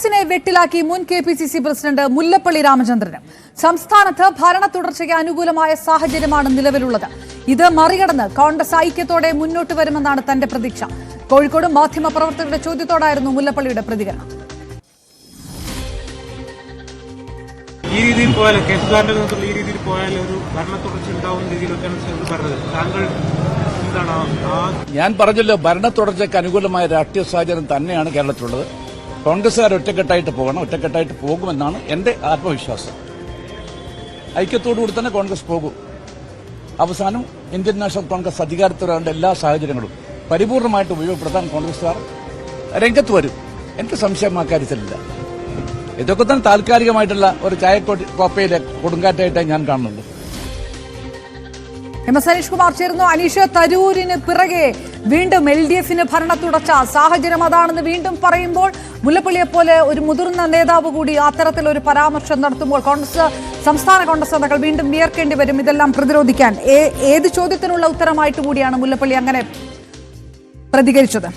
കോൺഗ്രസിനെ വെട്ടിലാക്കി മുൻ KPCC president Mullappally രാമചന്ദ്രനും സംസ്ഥാനത്ത് ഭരണ തുടർച്ചയ്ക്ക് അനുകൂലമായ സാഹചര്യമാണ് നിലവിലുള്ളത്. ഇത് മറികടന്ന് കോൺഗ്രസ് ഐക്യത്തോടെ മുന്നോട്ട് വരുമെന്നാണ് തന്റെ പ്രതീക്ഷ. കോഴിക്കോട് മാധ്യമപ്രവർത്തകരുടെ ചോദ്യത്തോടായിരുന്നു മുല്ലപ്പള്ളിയുടെ പ്രതികരണം. ഈ രീതിയിൽ പോയാൽ കേസുകാരന്റെ നേതൃത്വത്തിൽ ഈ രീതിയിൽ പോയാൽ ഒരു ഭരണ തുടർച്ച ഉണ്ടാവുന്ന രീതിയിലൊക്കെയാണ് പറഞ്ഞത്. താങ്കൾ എന്താണ്? ഞാൻ പറഞ്ഞല്ലോ, ഭരണ തുടർച്ചയ്ക്ക് അനുകൂലമായ രാഷ്ട്രീയ സാഹചര്യം തന്നെയാണ് കേരളത്തിലുള്ളത്. കോൺഗ്രസുകാർ ഒറ്റക്കെട്ടായിട്ട് പോകണം, ഒറ്റക്കെട്ടായിട്ട് പോകുമെന്നാണ് എന്റെ ആത്മവിശ്വാസം. ഐക്യത്തോടുകൂടി തന്നെ കോൺഗ്രസ് പോകും. അവസാനം ഇന്ത്യൻ നാഷണൽ കോൺഗ്രസ് അധികാരത്തിൽ വരേണ്ട എല്ലാ സാഹചര്യങ്ങളും പരിപൂർണമായിട്ട് ഉപയോഗപ്പെടുത്താൻ കോൺഗ്രസുകാർ രംഗത്ത് വരും. എനിക്ക് സംശയം ആ കാര്യത്തിലില്ല. ഇതൊക്കെ തന്നെ താൽക്കാലികമായിട്ടുള്ള ഒരു ചായക്കോപ്പയിലെ കൊടുങ്കാറ്റായിട്ടാണ് ഞാൻ കാണുന്നുണ്ട്. MS അനീഷ് കുമാർ ചേർന്നു. അനീഷ്, തരൂരിന് പിറകെ വീണ്ടും LDFന് ഭരണ തുടർച്ച സാഹചര്യം അതാണെന്ന് വീണ്ടും പറയുമ്പോൾ മുല്ലപ്പള്ളിയെ പോലെ ഒരു മുതിർന്ന നേതാവ് കൂടി അത്തരത്തിലൊരു പരാമർശം നടത്തുമ്പോൾ സംസ്ഥാന കോൺഗ്രസ് നേതാക്കൾ വീണ്ടും വിയർക്കേണ്ടി വരും ഇതെല്ലാം പ്രതിരോധിക്കാൻ. ഏത് ചോദ്യത്തിനുള്ള ഉത്തരമായിട്ട് കൂടിയാണ് മുല്ലപ്പള്ളി അങ്ങനെ പ്രതികരിച്ചത്?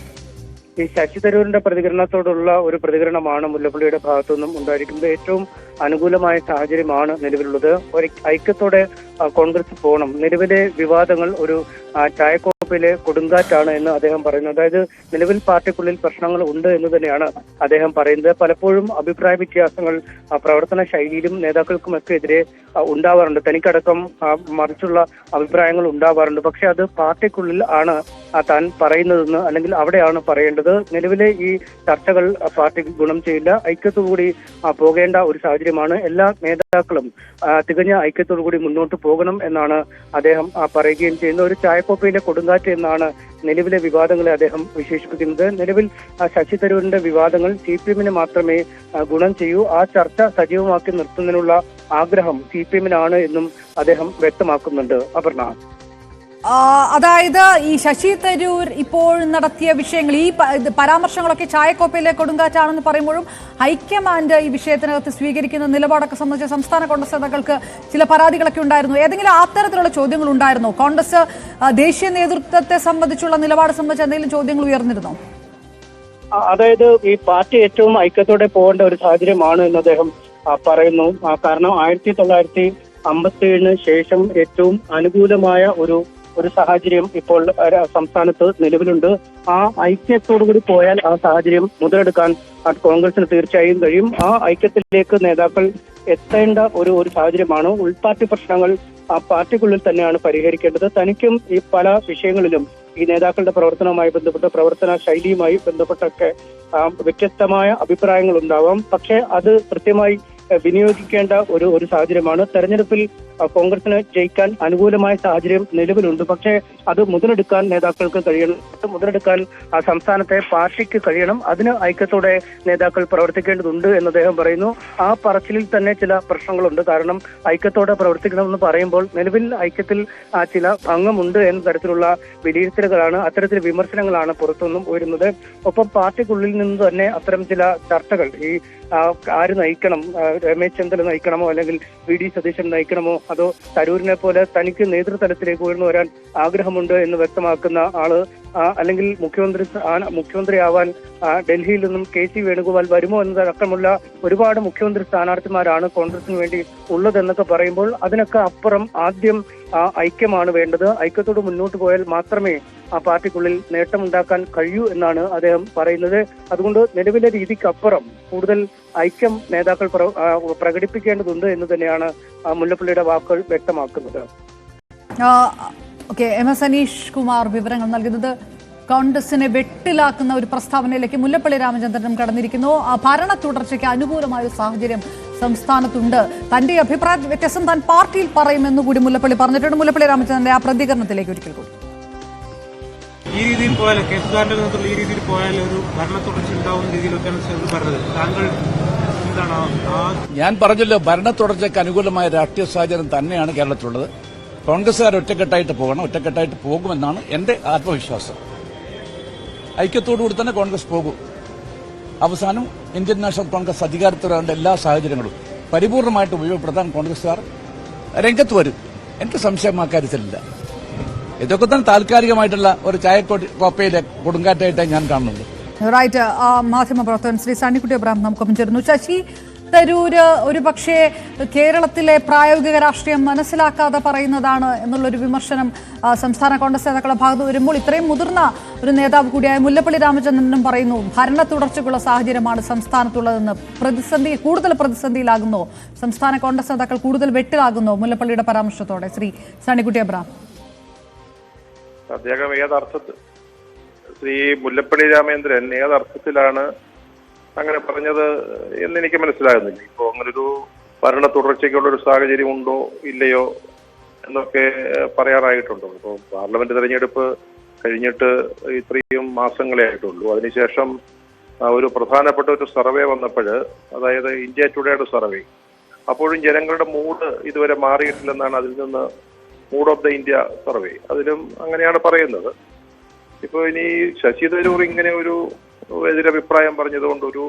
ഈ ശശി തരൂരിന്റെ പ്രതികരണത്തോടുള്ള ഒരു പ്രതികരണമാണ് മുല്ലപ്പള്ളിയുടെ ഭാഗത്തുനിന്നും ഉണ്ടായിരിക്കുന്നത്. ഏറ്റവും അനുകൂലമായ സാഹചര്യമാണ് നിലവിലുള്ളത്. ഒരു ഐക്യത്തോടെ കോൺഗ്രസ് പോകണം. നിലവിലെ വിവാദങ്ങൾ ഒരു ചായക്കോപ്പയിലെ കൊടുങ്കാറ്റാണ് എന്ന് അദ്ദേഹം പറയുന്നു. അതായത് നിലവിൽ പാർട്ടിക്കുള്ളിൽ പ്രശ്നങ്ങൾ ഉണ്ട് എന്ന് തന്നെയാണ് അദ്ദേഹം പറയുന്നത്. പലപ്പോഴും അഭിപ്രായ വ്യത്യാസങ്ങൾ പ്രവർത്തന ശൈലിയിലും നേതാക്കൾക്കുമൊക്കെ എതിരെ ഉണ്ടാവാറുണ്ട്. തനിക്കടക്കം മറിച്ചുള്ള അഭിപ്രായങ്ങൾ ഉണ്ടാവാറുണ്ട്. പക്ഷെ അത് പാർട്ടിക്കുള്ളിൽ ആണ് താൻ പറയുന്നതെന്ന്, അല്ലെങ്കിൽ അവിടെയാണ് പറയേണ്ടത്. നിലവിലെ ഈ ചർച്ചകൾ പാർട്ടിക്ക് ഗുണം ചെയ്യില്ല. ഐക്യത്തോടുകൂടി പോകേണ്ട ഒരു സാഹചര്യമാണ്. എല്ലാ നേതാക്കളും തികഞ്ഞ ഐക്യത്തോടുകൂടി മുന്നോട്ട് പോകണം എന്നാണ് അദ്ദേഹം പറയുകയും ചെയ്യുന്നത്. ഒരു ചായക്കോപ്പയിലെ കൊടുങ്കാറ്റ് എന്നാണ് നിലവിലെ വിവാദങ്ങളെ അദ്ദേഹം വിശേഷിപ്പിക്കുന്നത്. നിലവിൽ ശശി തരൂരിന്റെ വിവാദങ്ങൾ CPM-ന് മാത്രമേ ഗുണം ചെയ്യൂ. ആ ചർച്ച സജീവമാക്കി നിർത്തുന്നതിനുള്ള ആഗ്രഹം CPM-നാണ് എന്നും അദ്ദേഹം വ്യക്തമാക്കുന്നുണ്ട്. അപർണ, അതായത് ഈ ശശി തരൂർ ഇപ്പോൾ നടത്തിയ വിഷയങ്ങൾ, ഈ പരാമർശങ്ങളൊക്കെ ചായക്കോപ്പയിലെ കൊടുങ്കാറ്റാണെന്ന് പറയുമ്പോഴും ഹൈക്കമാൻഡ് ഈ വിഷയത്തിനകത്ത് സ്വീകരിക്കുന്ന നിലപാടൊക്കെ സംബന്ധിച്ച് സംസ്ഥാന കോൺഗ്രസ് നേതാക്കൾക്ക് ചില പരാതികളൊക്കെ ഉണ്ടായിരുന്നു. ഏതെങ്കിലും അത്തരത്തിലുള്ള ചോദ്യങ്ങൾ ഉണ്ടായിരുന്നോ? കോൺഗ്രസ് ദേശീയ നേതൃത്വത്തെ സംബന്ധിച്ചുള്ള നിലപാട് സംബന്ധിച്ച് എന്തെങ്കിലും ചോദ്യങ്ങൾ ഉയർന്നിരുന്നോ? അതായത് ഈ പാർട്ടി ഏറ്റവും ഐക്യത്തോടെ പോകേണ്ട ഒരു സാഹചര്യമാണ് എന്ന് അദ്ദേഹം പറയുന്നു. കാരണം 1957 ശേഷം ഏറ്റവും അനുകൂലമായ ഒരു സാഹചര്യം ഇപ്പോൾ സംസ്ഥാനത്ത് നിലവിലുണ്ട്. ആ ഐക്യത്തോടുകൂടി പോയാൽ ആ സാഹചര്യം മുതലെടുക്കാൻ കോൺഗ്രസിന് തീർച്ചയായും കഴിയും. ആ ഐക്യത്തിലേക്ക് നേതാക്കൾ എത്തേണ്ട ഒരു സാഹചര്യമാണ്. ഉൾപാർട്ടി പ്രശ്നങ്ങൾ ആ പാർട്ടിക്കുള്ളിൽ തന്നെയാണ് പരിഹരിക്കേണ്ടത്. തനിക്കും ഈ പല വിഷയങ്ങളിലും ഈ നേതാക്കളുടെ പ്രവർത്തനവുമായി ബന്ധപ്പെട്ട്, പ്രവർത്തന ശൈലിയുമായി ബന്ധപ്പെട്ടൊക്കെ വ്യത്യസ്തമായ അഭിപ്രായങ്ങൾ ഉണ്ടാവാം. പക്ഷെ അത് കൃത്യമായി വിനിയോഗിക്കേണ്ട ഒരു സാഹചര്യമാണ്. തെരഞ്ഞെടുപ്പിൽ കോൺഗ്രസിന് ജയിക്കാൻ അനുകൂലമായ സാഹചര്യം നിലവിലുണ്ട്. പക്ഷേ അത് മുതലെടുക്കാൻ നേതാക്കൾക്ക് കഴിയണം. മുതലെടുക്കാൻ സംസ്ഥാനത്തെ പാർട്ടിക്ക് കഴിയണം. അതിന് ഐക്യത്തോടെ നേതാക്കൾ പ്രവർത്തിക്കേണ്ടതുണ്ട് എന്ന് അദ്ദേഹം പറയുന്നു. ആ പറച്ചിലിൽ തന്നെ ചില പ്രശ്നങ്ങളുണ്ട്. കാരണം ഐക്യത്തോടെ പ്രവർത്തിക്കണമെന്ന് പറയുമ്പോൾ നിലവിൽ ഐക്യത്തിൽ ചില ഭംഗമുണ്ട് എന്ന തരത്തിലുള്ള വിലയിരുത്തലുകളാണ്, അത്തരത്തിൽ വിമർശനങ്ങളാണ് പുറത്തുനിന്നും ഉയരുന്നത്. ഒപ്പം പാർട്ടിക്കുള്ളിൽ നിന്ന് തന്നെ അത്തരം ചില ചർച്ചകൾ, ഈ ആര് നയിക്കണം, രമേശ് ചെന്നിത്തല നയിക്കണമോ അല്ലെങ്കിൽ VD സതീശൻ നയിക്കണമോ, അതോ തരൂരിനെ പോലെ തനിക്ക് നേതൃതലത്തിലേക്ക് ഉയർന്നു വരാൻ ആഗ്രഹമുണ്ട് എന്ന് വ്യക്തമാക്കുന്ന ആള്, അല്ലെങ്കിൽ മുഖ്യമന്ത്രിയാവാൻ ഡൽഹിയിൽ നിന്നും KC വേണുഗോപാൽ വരുമോ എന്നതടക്കമുള്ള ഒരുപാട് മുഖ്യമന്ത്രി സ്ഥാനാർത്ഥിമാരാണ് കോൺഗ്രസിന് വേണ്ടി ഉള്ളതെന്നൊക്കെ പറയുമ്പോൾ അതിനൊക്കെ അപ്പുറം ആദ്യം ഐക്യമാണ് വേണ്ടത്. ഐക്യത്തോട് മുന്നോട്ട് പോയാൽ മാത്രമേ ആ പാർട്ടിക്കുള്ളിൽ നേട്ടമുണ്ടാക്കാൻ കഴിയൂ എന്നാണ് അദ്ദേഹം പറയുന്നത്. അതുകൊണ്ട് നിലവിലെ രീതിക്കപ്പുറം കൂടുതൽ ഐക്യം നേതാക്കൾ പ്രകടിപ്പിക്കേണ്ടതുണ്ട് എന്ന് തന്നെയാണ് മുല്ലപ്പള്ളിയുടെ വാക്കുകൾ വ്യക്തമാക്കുന്നത്. MS അനീഷ് കുമാർ വിവരങ്ങൾ നൽകുന്നത്. കോൺഗ്രസിനെ വെട്ടിലാക്കുന്ന ഒരു പ്രസ്താവനയിലേക്ക് മുല്ലപ്പള്ളി രാമചന്ദ്രനും കടന്നിരിക്കുന്നു. ഭരണ തുടർച്ചയ്ക്ക് അനുകൂലമായ ഒരു സാഹചര്യം സംസ്ഥാനത്തുണ്ട്. തന്റെ അഭിപ്രായ വ്യത്യാസം താൻ പാർട്ടിയിൽ പറയുമെന്നുകൂടി മുല്ലപ്പള്ളി പറഞ്ഞിട്ടുണ്ട്. മുല്ലപ്പള്ളി രാമചന്ദ്രന്റെ ആ പ്രതികരണത്തിലേക്ക് ഒരിക്കൽ കൂടി. ഈ രീതിയിൽ പോയാൽ കേസുകാരന്റെ നേതൃത്വത്തിൽ ഈ രീതിയിൽ പോയാൽ ഒരു ഭരണ തുടർച്ച ഉണ്ടാവുന്ന രീതിയിലൊക്കെയാണ് പറഞ്ഞത്. താങ്കൾ എന്താണ്? ഞാൻ പറഞ്ഞല്ലോ, ഭരണ തുടർച്ചയ്ക്ക് അനുകൂലമായ രാഷ്ട്രീയ സാഹചര്യം തന്നെയാണ് കേരളത്തിലുള്ളത്. കോൺഗ്രസുകാർ ഒറ്റക്കെട്ടായിട്ട് പോകണം, ഒറ്റക്കെട്ടായിട്ട് പോകുമെന്നാണ് എന്റെ ആത്മവിശ്വാസം. ഐക്യത്തോടുകൂടി തന്നെ കോൺഗ്രസ് പോകും. അവസാനം ഇന്ത്യൻ നാഷണൽ കോൺഗ്രസ് അധികാരത്തിൽ വരേണ്ട എല്ലാ സാഹചര്യങ്ങളും പരിപൂർണമായിട്ട് ഉപയോഗപ്പെടുത്താൻ കോൺഗ്രസുകാർ രംഗത്ത് വരും. എനിക്ക് സംശയം ആ കാര്യത്തിലില്ല. ഇതൊക്കെ തന്നെ താൽക്കാലികമായിട്ടുള്ള ഒരു ചായക്കോപ്പയിലെ കൊടുങ്കാറ്റായിട്ടാണ് ഞാൻ കാണുന്നുണ്ട്. റൈറ്റ്. മാധ്യമപ്രവർത്തകൻ ശ്രീ സണ്ണിക്കുട്ടി അബ്രഹാം നമുക്കൊപ്പം ചേരുന്നു. ശശി തരൂര് ഒരു പക്ഷേ കേരളത്തിലെ പ്രായോഗിക രാഷ്ട്രീയം മനസ്സിലാക്കാതെ പറയുന്നതാണ് എന്നുള്ളൊരു വിമർശനം സംസ്ഥാന കോൺഗ്രസ് നേതാക്കളുടെ ഭാഗത്ത് വരുമ്പോൾ ഇത്രയും മുതിർന്ന ഒരു നേതാവ് കൂടിയായ മുല്ലപ്പള്ളി രാമചന്ദ്രനും പറയുന്നു ഭരണ തുടർച്ചയ്ക്കുള്ള സാഹചര്യമാണ് സംസ്ഥാനത്തുള്ളതെന്ന്. കൂടുതൽ പ്രതിസന്ധിയിലാകുന്നോ സംസ്ഥാന കോൺഗ്രസ് നേതാക്കൾ, കൂടുതൽ വെട്ടിലാകുന്നോ മുല്ലപ്പള്ളിയുടെ പരാമർശത്തോടെ? ശ്രീ സണ്ണിക്കുട്ടി അബ്രഹാം. അദ്ദേഹം ഏതർത്ഥത്തിൽ, ശ്രീ മുല്ലപ്പള്ളി രാമചന്ദ്രൻ ഏതർത്ഥത്തിലാണ് അങ്ങനെ പറഞ്ഞത് എന്ന് എനിക്ക് മനസ്സിലാകുന്നില്ല. ഇപ്പോൾ അങ്ങനൊരു ഭരണ തുടർച്ചയ്ക്കുള്ളൊരു സാഹചര്യം ഉണ്ടോ ഇല്ലയോ എന്നൊക്കെ പറയാറായിട്ടുണ്ടോ? ഇപ്പോൾ പാർലമെന്റ് തെരഞ്ഞെടുപ്പ് കഴിഞ്ഞിട്ട് ഇത്രയും മാസങ്ങളെ ആയിട്ടുള്ളൂ. അതിനുശേഷം ഒരു പ്രധാനപ്പെട്ട ഒരു സർവേ വന്നപ്പോൾ, അതായത് ഇന്ത്യ ടുഡേയുടെ സർവേ, അപ്പോഴും ജനങ്ങളുടെ മൂഡ് ഇതുവരെ മാറിയിട്ടില്ലെന്നാണ് അതിൽ നിന്ന് mood off the India survey, അതിലും അങ്ങനെയാണ് പറയുന്നത്. ഇപ്പോൾ ഇനി ശശി തരൂർ ഇങ്ങനെ ഒരു എതിരഭിപ്രായം പറഞ്ഞതുകൊണ്ട്, ഒരു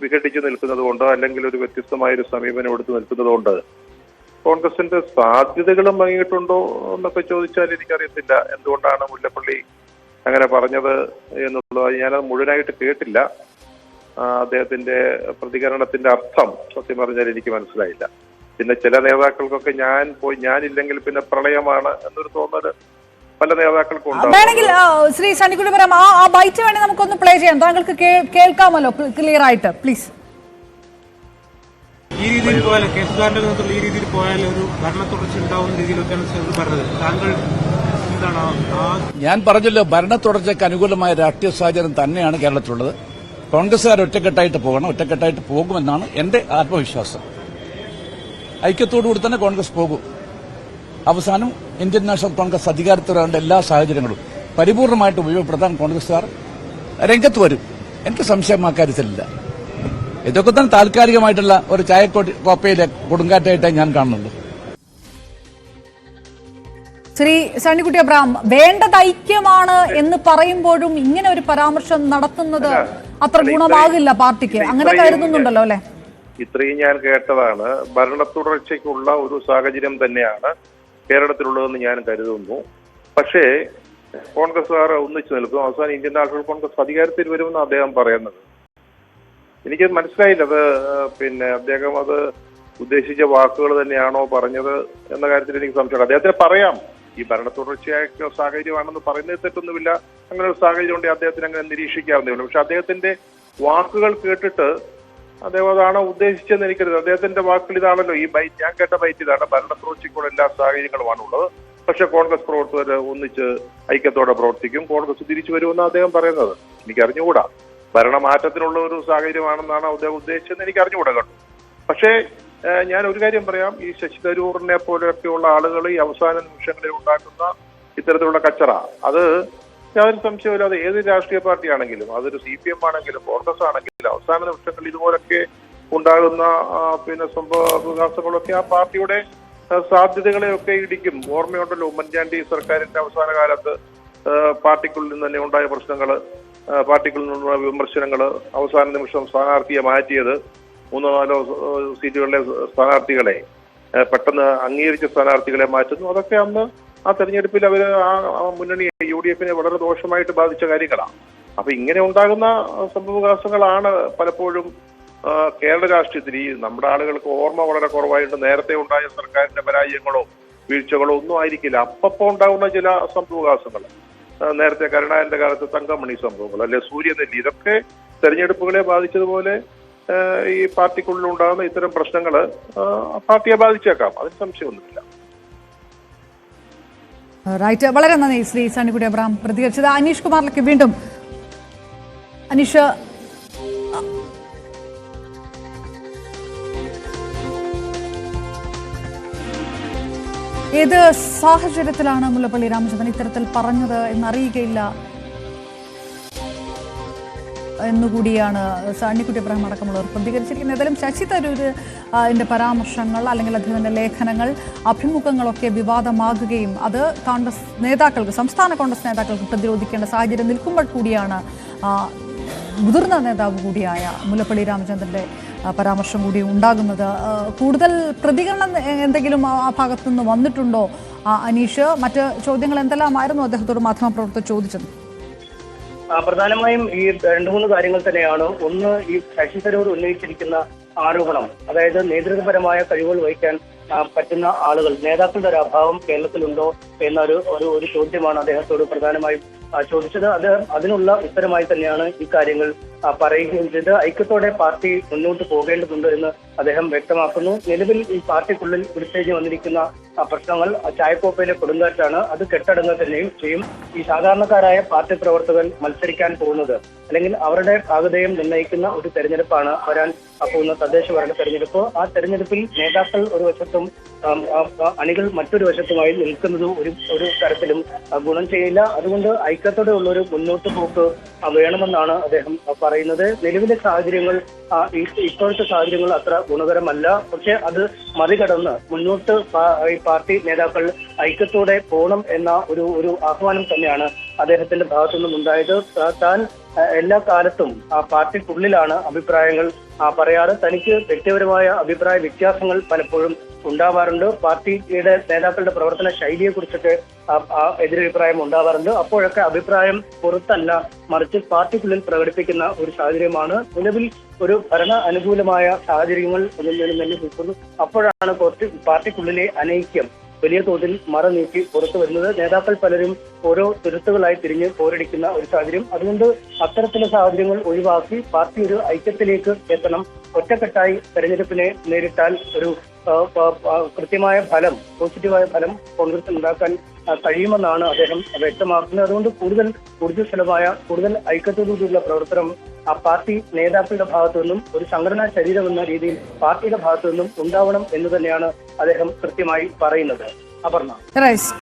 വിഘടിച്ച് നിൽക്കുന്നത് കൊണ്ട്, അല്ലെങ്കിൽ ഒരു വ്യത്യസ്തമായൊരു സമീപനം എടുത്ത് നിൽക്കുന്നത് കൊണ്ട് കോൺഗ്രസിന്റെ സാധ്യതകളും മങ്ങിയിട്ടുണ്ടോ എന്നൊക്കെ ചോദിച്ചാൽ എനിക്കറിയത്തില്ല എന്തുകൊണ്ടാണ് മുല്ലപ്പള്ളി അങ്ങനെ പറഞ്ഞത് എന്നുള്ളത്. ഞാനത് മുഴുവനായിട്ട് കേട്ടില്ല. അദ്ദേഹത്തിന്റെ പ്രതികരണത്തിന്റെ അർത്ഥം സത്യം പറഞ്ഞാൽ എനിക്ക് മനസ്സിലായില്ല. പിന്നെ ചില നേതാക്കൾക്കൊക്കെ ഞാനില്ലെങ്കിൽ പിന്നെ പ്രളയമാണ് എന്നൊരു തോന്നല് പല നേതാക്കൾക്കും വേണമെങ്കിൽ ശ്രീ സണ്ണിക്കുട്ടി പറയാം, ആ ബൈറ്റ് വേണമെങ്കിൽ നമുക്കൊന്ന് പ്ലേ ചെയ്യാം. താങ്കൾക്ക് കേൾക്കാമല്ലോ ക്ലിയർ ആയിട്ട്, പ്ലീസ്. ഈ രീതിയിൽ പോയാൽ കെ സുധാകരന്റെ നേതൃത്വത്തിൽ ഈ രീതിയിൽ പോയാൽ ഒരു ഭരണ തുടർച്ച ഉണ്ടാവുന്ന രീതിയിലൊക്കെയാണ് പറഞ്ഞത്. താങ്കൾ എന്താണ്? ഞാൻ പറഞ്ഞല്ലോ, ഭരണ തുടർച്ചയ്ക്ക് അനുകൂലമായ രാഷ്ട്രീയ സാഹചര്യം തന്നെയാണ് കേരളത്തിലുള്ളത്. കോൺഗ്രസുകാർ ഒറ്റക്കെട്ടായിട്ട് പോകണം, ഒറ്റക്കെട്ടായിട്ട് പോകുമെന്നാണ് എന്റെ ആത്മവിശ്വാസം. ഐക്യത്തോടുകൂടി തന്നെ കോൺഗ്രസ് പോകും. അവസാനം ഇന്ത്യൻ നാഷണൽ കോൺഗ്രസ് അധികാരത്തിൽ വരേണ്ട എല്ലാ സാഹചര്യങ്ങളും പരിപൂർണമായിട്ട് ഉപയോഗപ്പെടുത്താൻ കോൺഗ്രസുകാർ രംഗത്ത് വരും. എനിക്ക് സംശയം ആ കാര്യത്തിലില്ല. ഇതൊക്കെ തന്നെ താൽക്കാലികമായിട്ടുള്ള ഒരു ചായക്കോപ്പയിലെ കൊടുങ്കാറ്റായിട്ടേ ഞാൻ കാണുന്നുള്ളൂ. ശ്രീ സണ്ണിക്കുട്ടി അബ്രഹാം, വേണ്ടത് ഐക്യമാണ് എന്ന് പറയുമ്പോഴും ഇങ്ങനെ ഒരു പരാമർശം നടത്തുന്നത് അത്ര ഗുണമാകില്ല പാർട്ടിക്ക്, അങ്ങനെ കരുതുന്നുണ്ടല്ലോ അല്ലെ? ഇത്രയും ഞാൻ കേട്ടതാണ്. ഭരണ തുടർച്ചയ്ക്കുള്ള ഒരു സാഹചര്യം തന്നെയാണ് കേരളത്തിലുള്ളതെന്ന് ഞാൻ കരുതുന്നു. പക്ഷേ കോൺഗ്രസ്സുകാർ ഒന്നിച്ചു നിൽക്കും. അവസാനം ഇന്ത്യൻ നാഷണൽ കോൺഗ്രസ് അധികാരത്തിൽ വരുമെന്ന് അദ്ദേഹം പറയുന്നത് എനിക്ക് മനസ്സിലായില്ല. അത് പിന്നെ അദ്ദേഹം അത് ഉദ്ദേശിച്ച വാക്കുകൾ തന്നെയാണോ പറഞ്ഞത് എന്ന കാര്യത്തിൽ എനിക്ക് സംശയമുണ്ട്. അദ്ദേഹത്തിന് പറയാം ഈ ഭരണ തുടർച്ചയായ സാഹചര്യമാണെന്ന് പറയുന്നത് തെറ്റൊന്നുമില്ല. അങ്ങനെ ഒരു സാഹചര്യം ഉണ്ടെങ്കിൽ അദ്ദേഹത്തിന് അങ്ങനെ നിരീക്ഷിക്കാവുന്നേ. പക്ഷെ അദ്ദേഹത്തിന്റെ വാക്കുകൾ കേട്ടിട്ട് അദ്ദേഹം അതാണോ ഉദ്ദേശിച്ചെന്ന് എനിക്കറിയാം. അദ്ദേഹത്തിന്റെ വാക്കുകൾ ഇതാണല്ലോ, ഈ ഞാൻ കേട്ട ബൈറ്റ് ഇതാണ്: ഭരണ തുടർച്ചയ്ക്കുള്ള എല്ലാ സാഹചര്യങ്ങളുമാണുള്ളത്, പക്ഷെ കോൺഗ്രസ് പ്രവർത്തകർ ഒന്നിച്ച് ഐക്യത്തോടെ പ്രവർത്തിക്കും, കോൺഗ്രസ് തിരിച്ചു വരുമെന്ന് അദ്ദേഹം പറയുന്നത് എനിക്ക് അറിഞ്ഞുകൂടാ. ഭരണമാറ്റത്തിനുള്ള ഒരു സാഹചര്യമാണെന്നാണ് അദ്ദേഹം ഉദ്ദേശിച്ചതെന്ന് എനിക്ക് അറിഞ്ഞുകൂടാ കേട്ടോ. പക്ഷേ ഞാൻ ഒരു കാര്യം പറയാം, ഈ ശശി തരൂറിനെ പോലെയൊക്കെയുള്ള ആളുകൾ ഈ അവസാന നിമിഷങ്ങളിൽ ഉണ്ടാക്കുന്ന ഇത്തരത്തിലുള്ള കച്ചറ, അത് യാതൊരു സംശയമില്ല. അത് ഏത് രാഷ്ട്രീയ പാർട്ടിയാണെങ്കിലും, അതൊരു CPM ആണെങ്കിലും കോൺഗ്രസ് ആണെങ്കിലും, അവസാന നിമിഷങ്ങളിൽ ഇതുപോലൊക്കെ ഉണ്ടാകുന്ന പിന്നെ സംഭവ വികാസങ്ങളൊക്കെ ആ പാർട്ടിയുടെ സാധ്യതകളെയൊക്കെ ഇടിക്കും. ഓർമ്മയുണ്ടല്ലോ ഉമ്മൻചാണ്ടി സർക്കാരിന്റെ അവസാന കാലത്ത് പാർട്ടിക്കുള്ളിൽ നിന്ന് തന്നെ ഉണ്ടായ പ്രശ്നങ്ങള്, പാർട്ടിക്കുള്ളിൽ നിന്നുള്ള വിമർശനങ്ങള്, അവസാന നിമിഷം സ്ഥാനാർത്ഥിയെ മാറ്റിയത്, 3-4 സീറ്റുകളിലെ സ്ഥാനാർത്ഥികളെ പെട്ടെന്ന് അംഗീകരിച്ച സ്ഥാനാർത്ഥികളെ മാറ്റുന്നു. അതൊക്കെ അന്ന് ആ തെരഞ്ഞെടുപ്പിൽ അവർ ആ മുന്നണി UDFനെ വളരെ ദോഷമായിട്ട് ബാധിച്ച കാര്യങ്ങളാണ്. അപ്പൊ ഇങ്ങനെ ഉണ്ടാകുന്ന സംഭവവികാസങ്ങളാണ് പലപ്പോഴും കേരള രാഷ്ട്രീയത്തിൽ ഈ നമ്മുടെ ആളുകൾക്ക് ഓർമ്മ വളരെ കുറവായിട്ട് നേരത്തെ ഉണ്ടായ സർക്കാരിന്റെ പരാജയങ്ങളോ വീഴ്ചകളോ ഒന്നും ആയിരിക്കില്ല. അപ്പപ്പോ ഉണ്ടാകുന്ന ചില സംഭവവികാസങ്ങൾ, നേരത്തെ കരുണാകരന്റെ കാലത്ത് തങ്കമണി സംഭവങ്ങൾ, അല്ലെ സൂര്യനെല്ലി, ഇതൊക്കെ തെരഞ്ഞെടുപ്പുകളെ ബാധിച്ചതുപോലെ ഈ പാർട്ടിക്കുള്ളിൽ ഉണ്ടാകുന്ന ഇത്തരം പ്രശ്നങ്ങൾ പാർട്ടിയെ ബാധിച്ചേക്കാം, അതിന് സംശയമൊന്നുമില്ല. റൈറ്റ്. വളരെ നന്ദി ശ്രീ സണ്ണിക്കുട്ടി അബ്രഹാം പ്രതികരിച്ചത്. അനീഷ് കുമാറിലേക്ക് വീണ്ടും. അനീഷ്, ഏത് സാഹചര്യത്തിലാണ് മുല്ലപ്പള്ളി രാമചന്ദ്രൻ ഇത്തരത്തിൽ പറഞ്ഞത് എന്നറിയുകയില്ല എന്നുകൂടിയാണ് സണ്ണിക്കുട്ടി അബ്രഹാം അടക്കമുള്ളവർ പ്രതികരിച്ചിരിക്കുന്നത്. ഏതായാലും ശശി തരൂരിന്റെ പരാമർശങ്ങൾ അല്ലെങ്കിൽ അദ്ദേഹത്തിന്റെ ലേഖനങ്ങൾ, അഭിമുഖങ്ങളൊക്കെ വിവാദമാകുകയും അത് കോൺഗ്രസ് നേതാക്കൾക്ക്, സംസ്ഥാന കോൺഗ്രസ് നേതാക്കൾക്ക് പ്രതിരോധിക്കേണ്ട സാഹചര്യം നിൽക്കുമ്പോൾ കൂടിയാണ് മുതിർന്ന നേതാവ് കൂടിയായ മുല്ലപ്പള്ളി രാമചന്ദ്രന്റെ പരാമർശം കൂടി ഉണ്ടാകുന്നത്. കൂടുതൽ പ്രതികരണം എന്തെങ്കിലും ആ ഭാഗത്തു നിന്ന് വന്നിട്ടുണ്ടോ അനീഷ്? മറ്റ് ചോദ്യങ്ങൾ എന്തെല്ലാമായിരുന്നു അദ്ദേഹത്തോട് മാധ്യമപ്രവർത്തകർ ചോദിച്ചത്? പ്രധാനമായും ഈ 2-3 കാര്യങ്ങൾ തന്നെയാണ്. ഒന്ന്, ഈ ശശി തരൂർ ഉന്നയിച്ചിരിക്കുന്ന ആരോപണം, അതായത് നേതൃത്വപരമായ കഴിവുകൾ വഹിക്കാൻ പറ്റുന്ന ആളുകൾ, നേതാക്കളുടെ ഒരു അഭാവം കേരളത്തിലുണ്ടോ എന്ന ഒരു ചോദ്യമാണ് അദ്ദേഹത്തോട് പ്രധാനമായും ചോദിച്ചത്. അതിനുള്ള ഉത്തരമായി തന്നെയാണ് ഈ കാര്യങ്ങൾ പറയുകയും ചെയ്ത് ഐക്യത്തോടെ പാർട്ടി മുന്നോട്ട് പോകേണ്ടതുണ്ട് എന്ന് അദ്ദേഹം വ്യക്തമാക്കുന്നു. നിലവിൽ ഈ പാർട്ടിക്കുള്ളിൽ ഉരുത്തിരിഞ്ഞു വന്നിരിക്കുന്ന പ്രശ്നങ്ങൾ ചായക്കോപ്പയിലെ കൊടുങ്കാറ്റാണ്. അത് കെട്ടടങ്ങുക തന്നെയും ചെയ്യും. ഈ സാധാരണക്കാരായ പാർട്ടി പ്രവർത്തകർ മത്സരിക്കാൻ പോകുന്നത്, അല്ലെങ്കിൽ അവരുടെ ഭാഗതയും നിർണ്ണയിക്കുന്ന ഒരു തെരഞ്ഞെടുപ്പാണ് വരാൻ പോകുന്ന തദ്ദേശ ഭരണ തെരഞ്ഞെടുപ്പ്. ആ തെരഞ്ഞെടുപ്പിൽ നേതാക്കൾ ഒരു വശത്തും അണികൾ മറ്റൊരു വശത്തുമായി നിൽക്കുന്നത് ഒരു തരത്തിലും ഗുണം ചെയ്യില്ല. അതുകൊണ്ട് ഐക്യത്തോടെ ഉള്ളൊരു മുന്നോട്ട് പോക്ക് വേണമെന്നാണ് അദ്ദേഹം പറയുന്നത്. നിലവിലെ സാഹചര്യങ്ങൾ, ഇപ്പോഴത്തെ സാഹചര്യങ്ങൾ അത്ര ഗുണകരമല്ല. പക്ഷെ അത് മറികടന്ന് മുന്നോട്ട് ഈ പാർട്ടി നേതാക്കൾ ഐക്യത്തോടെ പോകണം എന്ന ഒരു ആഹ്വാനം തന്നെയാണ് അദ്ദേഹത്തിന്റെ ഭാഗത്തുനിന്നും ഉണ്ടായത്. താൻ എല്ലാ കാലത്തും പാർട്ടിക്കുള്ളിലാണ് അഭിപ്രായങ്ങൾ പറയാറ്. തനിക്ക് വ്യക്തിപരമായ അഭിപ്രായ വ്യത്യാസങ്ങൾ പലപ്പോഴും ഉണ്ടാവാറുണ്ട്. പാർട്ടിയുടെ നേതാക്കളുടെ പ്രവർത്തന ശൈലിയെ കുറിച്ചൊക്കെ എതിരഭിപ്രായം ഉണ്ടാവാറുണ്ട്. അപ്പോഴൊക്കെ അഭിപ്രായം പുറത്തല്ല, മറിച്ച് പാർട്ടിക്കുള്ളിൽ പ്രകടിപ്പിക്കുന്ന ഒരു സാഹചര്യമാണ്. നിലവിൽ ഒരു ഭരണ അനുകൂലമായ സാഹചര്യങ്ങൾ നിൽക്കുന്നു. അപ്പോഴാണ് പാർട്ടിക്കുള്ളിലെ അനൈക്യം വലിയ തോതിൽ മറനീക്കി പുറത്തു വരുന്നത്. നേതാക്കൾ പലരും ഓരോ തുരുത്തുകളായി തിരിഞ്ഞ് പോരടിക്കുന്ന ഒരു സാഹചര്യം. അതുകൊണ്ട് അത്തരത്തിലുള്ള സാഹചര്യങ്ങൾ ഒഴിവാക്കി പാർട്ടി ഒരു ഐക്യത്തിലേക്ക് എത്തണം. ഒറ്റക്കെട്ടായി തെരഞ്ഞെടുപ്പിനെ നേരിട്ടാൽ ഒരു കൃത്യമായ ഫലം, പോസിറ്റീവായ ഫലം കോൺഗ്രസ് ഉണ്ടാക്കാൻ കഴിയുമെന്നാണ് അദ്ദേഹം വ്യക്തമാക്കുന്നത്. അതുകൊണ്ട് കൂടുതൽ ഊർജ്ജസ്വലമായ, കൂടുതൽ ഐക്യത്തോടുകൂടിയുള്ള പ്രവർത്തനം പാർട്ടി നേതാക്കളുടെ ഭാഗത്തു നിന്നും, ഒരു സംഘടനാ ശരീരം എന്ന രീതിയിൽ പാർട്ടിയുടെ ഭാഗത്തു നിന്നും ഉണ്ടാവണം എന്ന് തന്നെയാണ് അദ്ദേഹം കൃത്യമായി പറയുന്നത്. അപർണ.